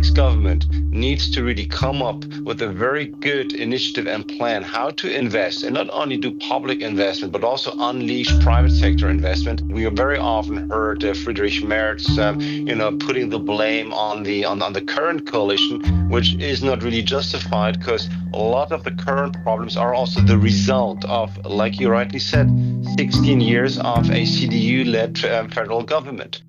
next government needs to really come up with a very good initiative and plan how to invest, and not only do public investment, but also unleash private sector investment. We have very often heard Friedrich Merz, putting the blame on the current coalition, which is not really justified, because a lot of the current problems are also the result of, like you rightly said, 16 years of a CDU-led federal government.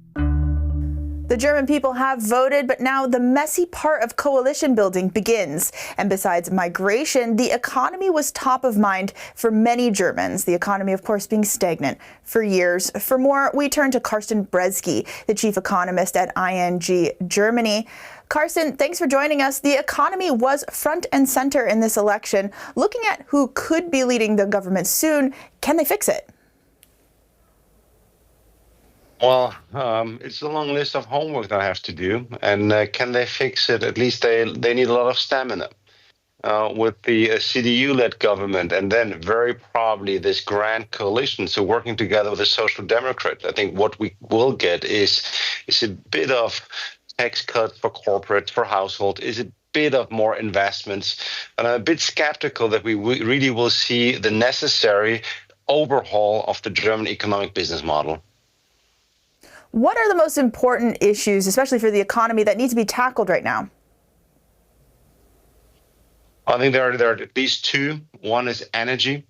The German people have voted, but now the messy part of coalition building begins. And besides migration, the economy was top of mind for many Germans, the economy, of course, being stagnant for years. For more, we turn to Carsten Bresky, the chief economist at ING Germany. Carsten, thanks for joining us. The economy was front and center in this election. Looking at who could be leading the government soon, can they fix it? Well, it's a long list of homework that I have to do. And can they fix it? At least they need a lot of stamina. With the CDU-led government, and then very probably this grand coalition, so working together with the Social Democrats, I think what we will get is a bit of tax cuts for corporates, for households, is a bit of more investments. And I'm a bit skeptical that we really will see the necessary overhaul of the German economic business model. What are the most important issues, especially for the economy, that need to be tackled right now? I think there are at least two. One is energy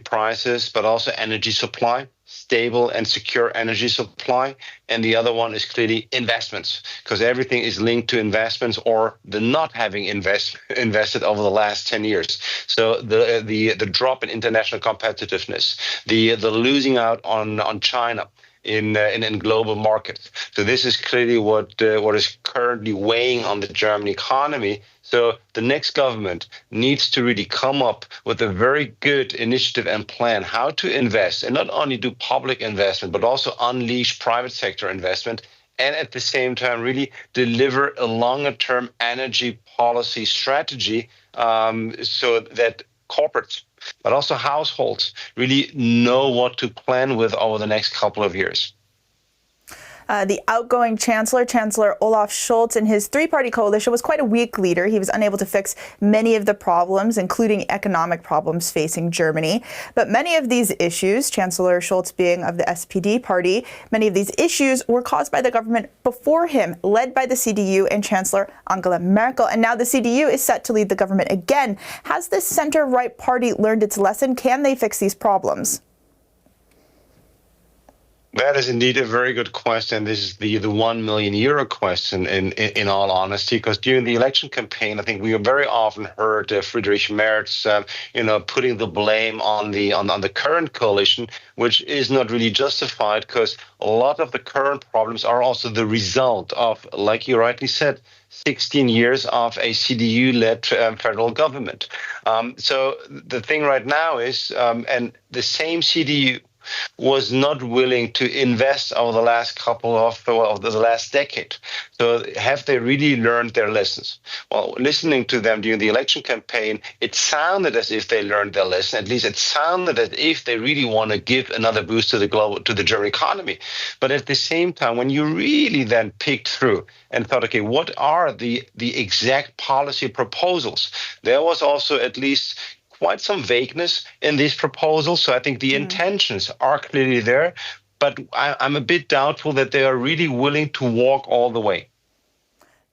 prices, but also energy supply, stable and secure energy supply. And the other one is clearly investments, because everything is linked to investments or the not having invested over the last 10 years. So the drop in international competitiveness, the losing out on China in global markets. So this is clearly what is currently weighing on the German economy. So the next government needs to really come up with a very good initiative and plan how to invest, and not only do public investment, but also unleash private sector investment, and at the same time really deliver a longer-term energy policy strategy so that corporates, but also households, really know what to plan with over the next couple of years. The outgoing Chancellor Olaf Scholz and his three-party coalition was quite a weak leader. He was unable to fix many of the problems, including economic problems facing Germany. But many of these issues, Chancellor Scholz being of the SPD party, many of these issues were caused by the government before him, led by the CDU and Chancellor Angela Merkel. And now the CDU is set to lead the government again. Has this center-right party learned its lesson? Can they fix these problems? That is indeed a very good question. This is the €1 million question in all honesty, because during the election campaign, I think we have very often heard Friedrich Merz, putting the blame on the current coalition, which is not really justified, because a lot of the current problems are also the result of, like you rightly said, 16 years of a CDU-led federal government. So the thing right now is, and the same CDU was not willing to invest over the last the last decade. So have they really learned their lessons? Well, listening to them during the election campaign, it sounded as if they learned their lesson. At least it sounded as if they really want to give another boost to the German economy. But at the same time, when you really then picked through and thought, okay, what are the exact policy proposals? There was also at least quite some vagueness in these proposals. So I think the intentions are clearly there, but I'm a bit doubtful that they are really willing to walk all the way.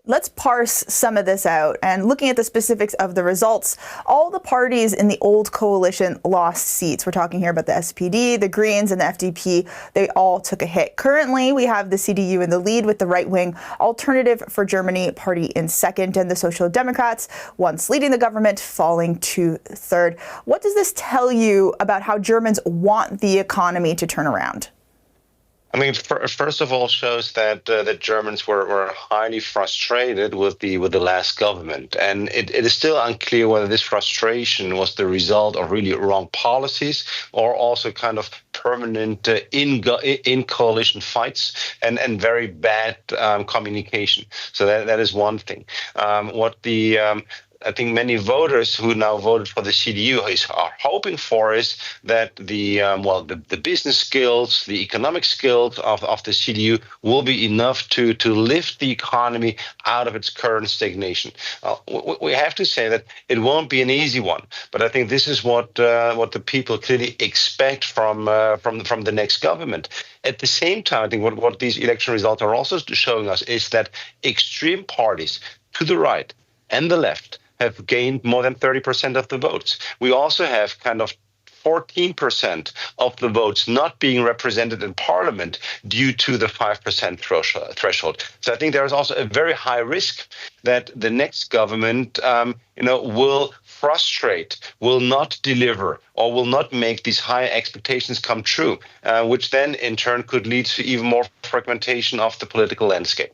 Let's parse some of this out. And looking at the specifics of the results, all the parties in the old coalition lost seats. We're talking here about the SPD, the Greens, and the FDP. They all took a hit. Currently, we have the CDU in the lead with the right-wing Alternative for Germany party in second, and the Social Democrats, once leading the government, falling to third. What does this tell you about how Germans want the economy to turn around? I mean, first of all, shows that that Germans were highly frustrated with the last government, and it is still unclear whether this frustration was the result of really wrong policies or also kind of permanent in coalition fights and very bad communication. So that is one thing. What the I think many voters who now voted for the CDU are hoping for is that the business skills, the economic skills of the CDU will be enough to lift the economy out of its current stagnation. We have to say that it won't be an easy one, but I think this is what the people clearly expect from the next government. At the same time, I think what these election results are also showing us is that extreme parties to the right and the left have gained more than 30% of the votes. We also have kind of 14% of the votes not being represented in parliament due to the 5% threshold. So I think there is also a very high risk that the next government, will frustrate, will not deliver, or will not make these high expectations come true, which then in turn could lead to even more fragmentation of the political landscape.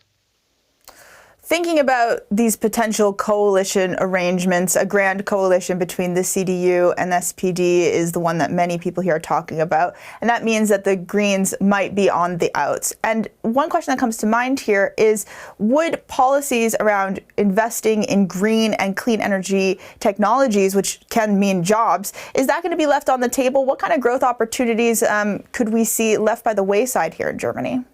Thinking about these potential coalition arrangements, a grand coalition between the CDU and SPD is the one that many people here are talking about. And that means that the Greens might be on the outs. And one question that comes to mind here is, would policies around investing in green and clean energy technologies, which can mean jobs, is that going to be left on the table? What kind of growth opportunities could we see left by the wayside here in Germany?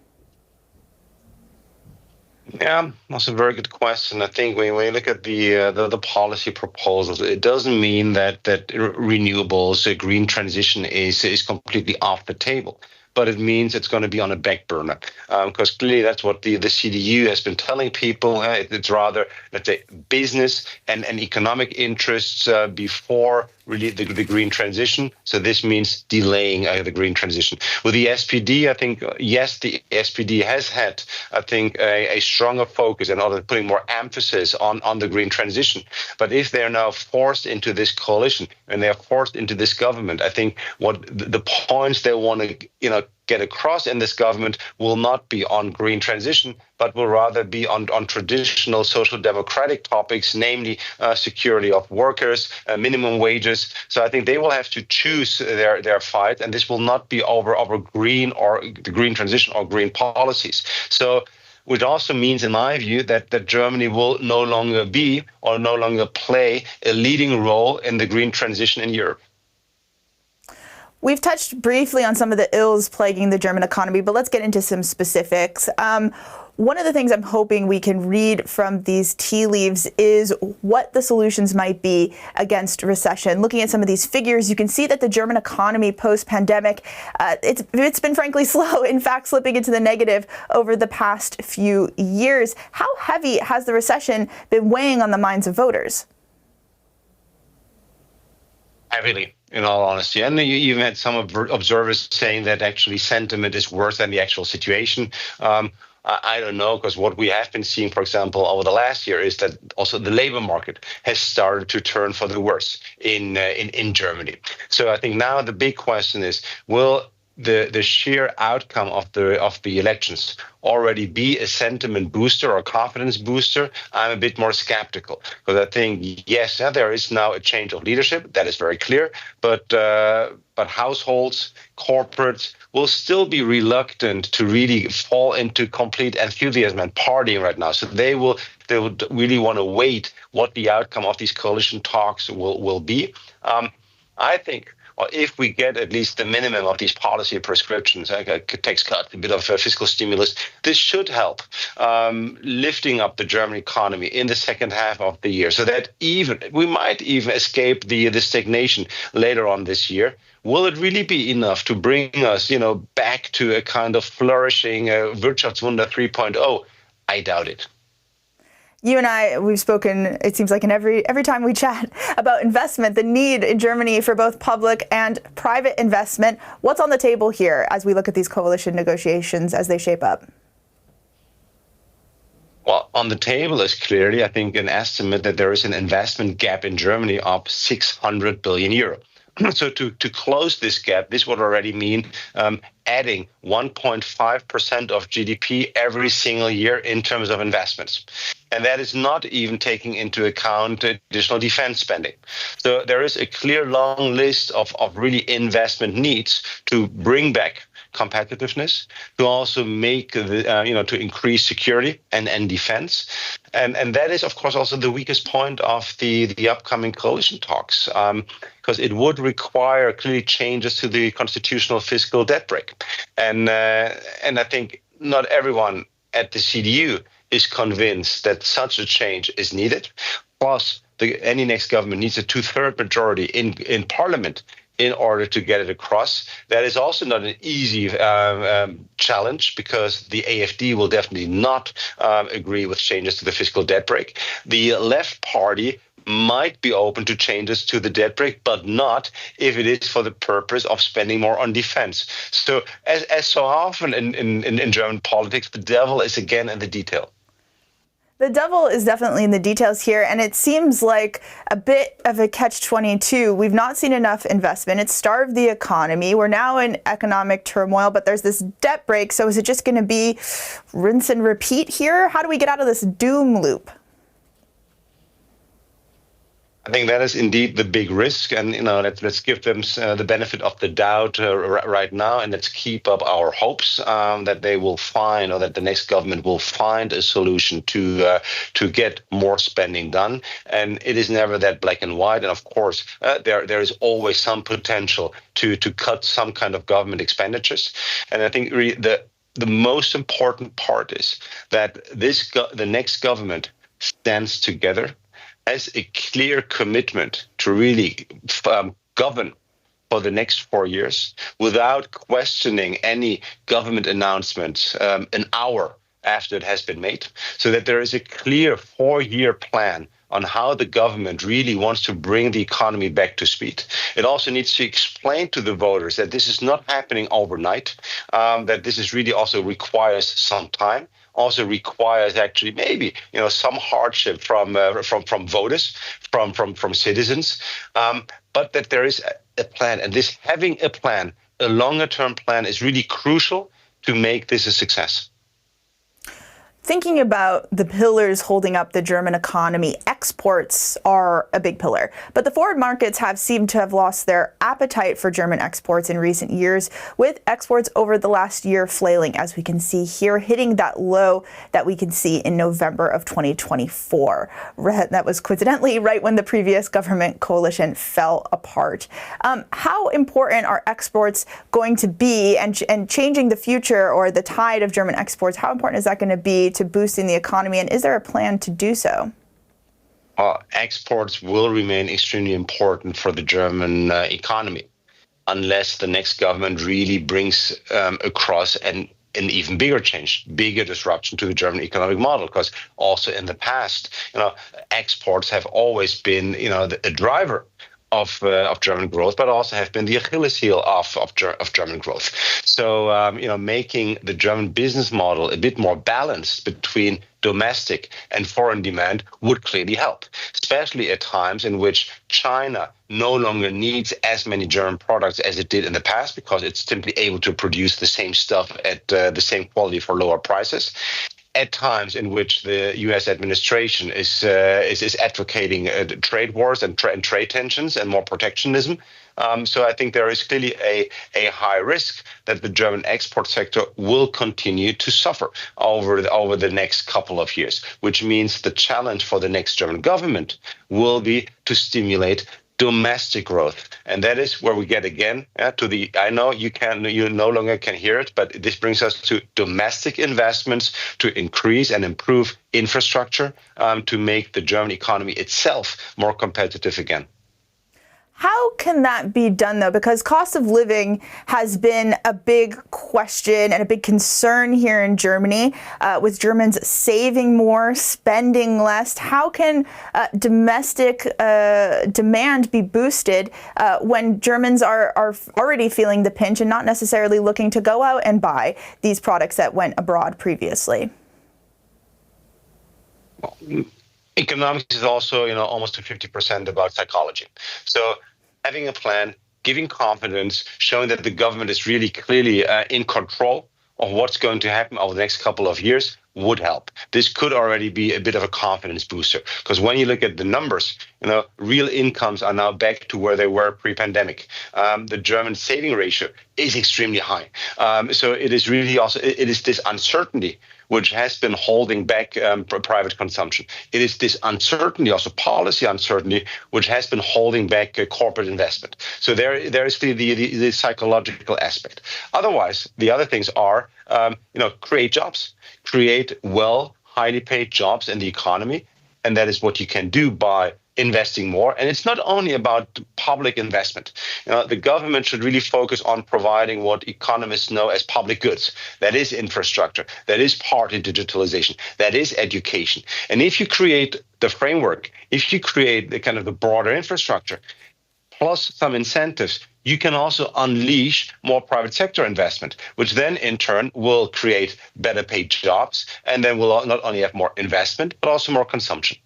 Yeah, that's a very good question. I think when you look at the policy proposals, it doesn't mean that renewables, green transition is completely off the table. But it means it's going to be on a back burner, because clearly that's what the CDU has been telling people. It's rather, let's say, business and economic interests before really the green transition. So this means delaying the green transition. With the SPD, I think, yes, the SPD has had, I think, a stronger focus and putting more emphasis on the green transition. But if they're now forced into this coalition and they're forced into this government, I think what the points they want to, get across in this government will not be on green transition, but will rather be on traditional social democratic topics, namely security of workers, minimum wages. So I think they will have to choose their fight, and this will not be over green or the green transition or green policies. So which also means, in my view, that Germany will no longer be or no longer play a leading role in the green transition in Europe. We've touched briefly on some of the ills plaguing the German economy, but let's get into some specifics. One of the things I'm hoping we can read from these tea leaves is what the solutions might be against recession. Looking at some of these figures, you can see that the German economy post-pandemic, it's been frankly slow, in fact, slipping into the negative over the past few years. How heavy has the recession been weighing on the minds of voters? Heavily, in all honesty. And you even had some observers saying that actually sentiment is worse than the actual situation. I don't know, because what we have been seeing, for example, over the last year is that also the labor market has started to turn for the worse in Germany. So I think now the big question is, will the sheer outcome of the elections already be a sentiment booster or confidence booster? I'm a bit more skeptical, because I think, yes, there is now a change of leadership. That is very clear. But households, corporates will still be reluctant to really fall into complete enthusiasm and partying right now. So they would really want to wait what the outcome of these coalition talks will be. I think, or if we get at least the minimum of these policy prescriptions, like a tax cut, a bit of a fiscal stimulus, this should help lifting up the German economy in the second half of the year, so that we might even escape the stagnation later on this year. Will it really be enough to bring us, back to a kind of flourishing Wirtschaftswunder 3.0? I doubt it. You and I, we've spoken, it seems like in every time we chat about investment, the need in Germany for both public and private investment. What's on the table here as we look at these coalition negotiations as they shape up? Well, on the table is clearly, I think, an estimate that there is an investment gap in Germany of 600 billion euro. So to close this gap, this would already mean adding 1.5% of GDP every single year in terms of investments. And that is not even taking into account additional defense spending. So there is a clear long list of really investment needs to bring back competitiveness, to also make to increase security and defense, and that is of course also the weakest point of the upcoming coalition talks, because it would require clearly changes to the constitutional fiscal debt brake, and I think not everyone at the CDU is convinced that such a change is needed. Plus, any next government needs a two-thirds majority in parliament in order to get it across. That is also not an easy challenge, because the AfD will definitely not agree with changes to the fiscal debt brake. The left party might be open to changes to the debt brake, but not if it is for the purpose of spending more on defense. So as so often in German politics, the devil is again in the detail. The devil is definitely in the details here, and it seems like a bit of a catch-22. We've not seen enough investment. It's starved the economy. We're now in economic turmoil, but there's this debt brake. So is it just going to be rinse and repeat here? How do we get out of this doom loop? I think that is indeed the big risk, and let's give them the benefit of the doubt right now, and let's keep up our hopes that they will find, or that the next government will find a solution to get more spending done. And it is never that black and white, and of course there is always some potential to cut some kind of government expenditures. And I think the most important part is that the next government stands together, has a clear commitment to really govern for the next 4 years without questioning any government announcement an hour after it has been made, so that there is a clear 4-year plan on how the government really wants to bring the economy back to speed. It also needs to explain to the voters that this is not happening overnight, that this is really also requires some time, also requires actually maybe some hardship from voters, from citizens, but that there is a plan, and this having a plan, a longer-term plan, is really crucial to make this a success. Thinking about the pillars holding up the German economy, exports are a big pillar. But the forward markets have seemed to have lost their appetite for German exports in recent years, with exports over the last year flailing, as we can see here, hitting that low that we can see in November of 2024. That was coincidentally right when the previous government coalition fell apart. How important are exports going to be, and changing the future or the tide of German exports, how important is that going to be to boosting the economy, and is there a plan to do so? Exports will remain extremely important for the German economy, unless the next government really brings across an even bigger change, bigger disruption to the German economic model. Because also in the past, exports have always been, a driver of German growth, but also have been the Achilles heel of German growth. So, making the German business model a bit more balanced between domestic and foreign demand would clearly help, especially at times in which China no longer needs as many German products as it did in the past, because it's simply able to produce the same stuff at the same quality for lower prices. At times in which the U.S. administration is advocating trade wars and trade tensions and more protectionism. So I think there is clearly a high risk that the German export sector will continue to suffer over the next couple of years, which means the challenge for the next German government will be to stimulate domestic growth. And that is where we get again to the, I know you no longer can hear it, but this brings us to domestic investments to increase and improve infrastructure, to make the German economy itself more competitive again. How can that be done, though? Because cost of living has been a big question and a big concern here in Germany, with Germans saving more, spending less. How can domestic demand be boosted when Germans are already feeling the pinch and not necessarily looking to go out and buy these products that went abroad previously? Well, economics is also, almost to 50% about psychology. So having a plan, giving confidence, showing that the government is really clearly in control of what's going to happen over the next couple of years would help. This could already be a bit of a confidence booster, because when you look at the numbers, real incomes are now back to where they were pre-pandemic. The German saving ratio is extremely high. So it is really also, it is this uncertainty which has been holding back private consumption. It is this uncertainty, also policy uncertainty, which has been holding back corporate investment. So there is the psychological aspect. Otherwise, the other things are, create jobs, create highly paid jobs in the economy. And that is what you can do by investing more. And it's not only about public investment. The government should really focus on providing what economists know as public goods. That is infrastructure. That is partly digitalization. That is education. And if you create the framework, if you create the kind of the broader infrastructure, plus some incentives, you can also unleash more private sector investment, which then in turn will create better paid jobs. And then we'll not only have more investment, but also more consumption.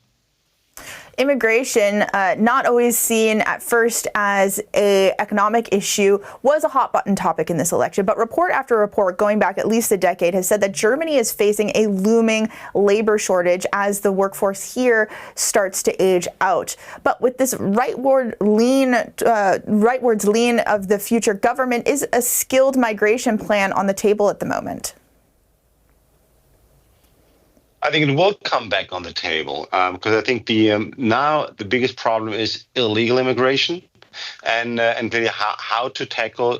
Immigration, not always seen at first as an economic issue, was a hot button topic in this election. But report after report, going back at least a decade, has said that Germany is facing a looming labor shortage as the workforce here starts to age out. But with this rightwards lean of the future government, is a skilled migration plan on the table at the moment? I think it will come back on the table because I think now the biggest problem is illegal immigration and really how to tackle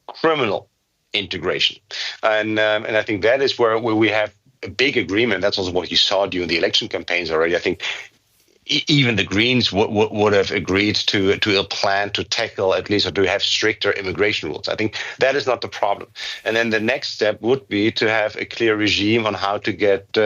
criminal integration. And I think that is where we have a big agreement. That's also what you saw during the election campaigns already. I think even the Greens would have agreed to a plan to tackle at least, or to have stricter immigration rules. I think that is not the problem. And then the next step would be to have a clear regime on how to get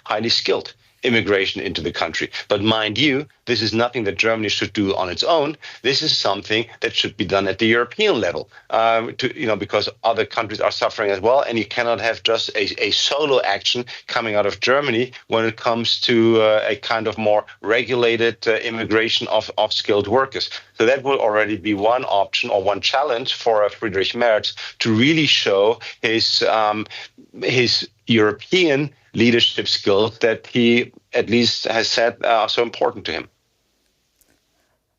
highly skilled immigration into the country. But mind you, this is nothing that Germany should do on its own. This is something that should be done at the European level, because other countries are suffering as well. And you cannot have just a solo action coming out of Germany when it comes to a kind of more regulated immigration of skilled workers. So that will already be one option or one challenge for Friedrich Merz to really show his European leadership skills that he at least has said are so important to him.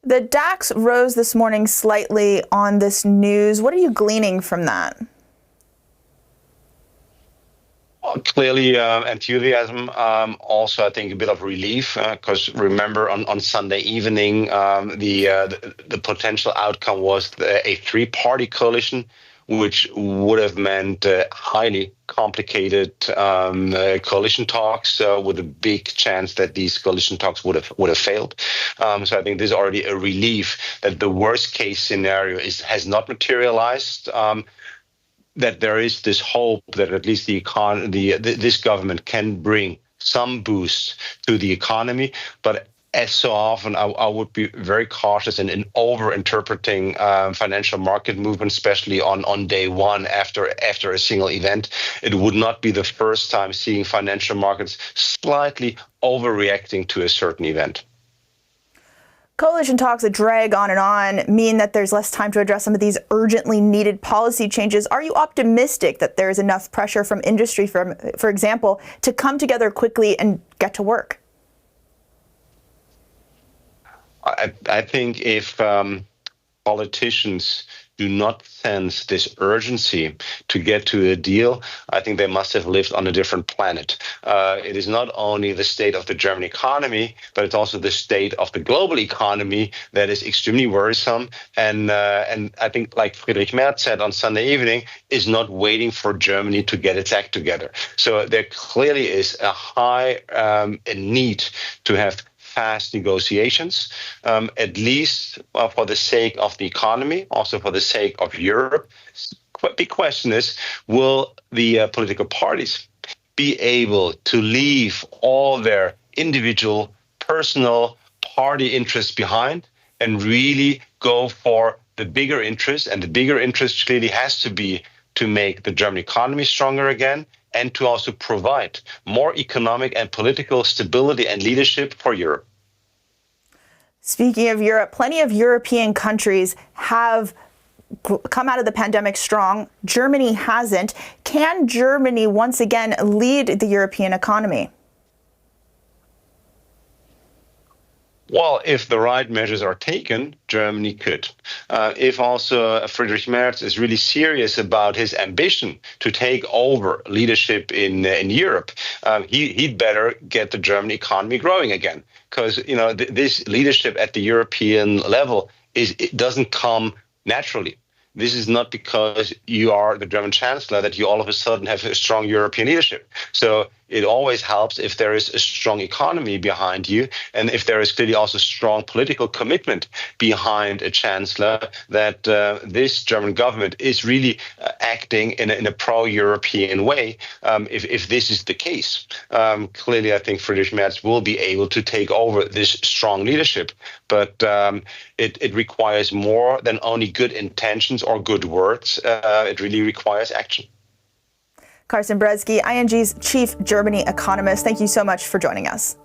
The DAX rose this morning slightly on this news. What are you gleaning from that? Clearly enthusiasm, also I think a bit of relief, because remember on Sunday evening, the potential outcome was a three-party coalition, which would have meant highly complicated coalition talks with a big chance that these coalition talks would have failed. So I think there's already a relief that the worst case scenario has not materialized. That there is this hope that at least this government can bring some boost to the economy, but as so often, I would be very cautious in over-interpreting financial market movements, especially on day one after a single event. It would not be the first time seeing financial markets slightly overreacting to a certain event. Coalition talks that drag on and on mean that there's less time to address some of these urgently needed policy changes. Are you optimistic that there is enough pressure from industry, for example, to come together quickly and get to work? I think if politicians do not sense this urgency to get to a deal, I think they must have lived on a different planet. It is not only the state of the German economy, but it's also the state of the global economy that is extremely worrisome. And I think, like Friedrich Merz said on Sunday evening, is not waiting for Germany to get its act together. So there clearly is a high need to have fast negotiations, at least for the sake of the economy, also for the sake of Europe. Big question is, will the political parties be able to leave all their individual, personal party interests behind and really go for the bigger interest? And the bigger interest clearly has to be to make the German economy stronger again, and to also provide more economic and political stability and leadership for Europe. Speaking of Europe, plenty of European countries have come out of the pandemic strong. Germany hasn't. Can Germany once again lead the European economy? Well, if the right measures are taken, Germany could. If also Friedrich Merz is really serious about his ambition to take over leadership in Europe, he'd better get the German economy growing again. Because this leadership at the European level it doesn't come naturally. This is not because you are the German chancellor that you all of a sudden have a strong European leadership. So it always helps if there is a strong economy behind you, and if there is clearly also strong political commitment behind a chancellor that this German government is really acting in a pro-European way. If this is the case, clearly I think Friedrich Merz will be able to take over this strong leadership. But it requires more than only good intentions or good words. It really requires action. Carsten Bresky, ING's chief Germany economist, thank you so much for joining us.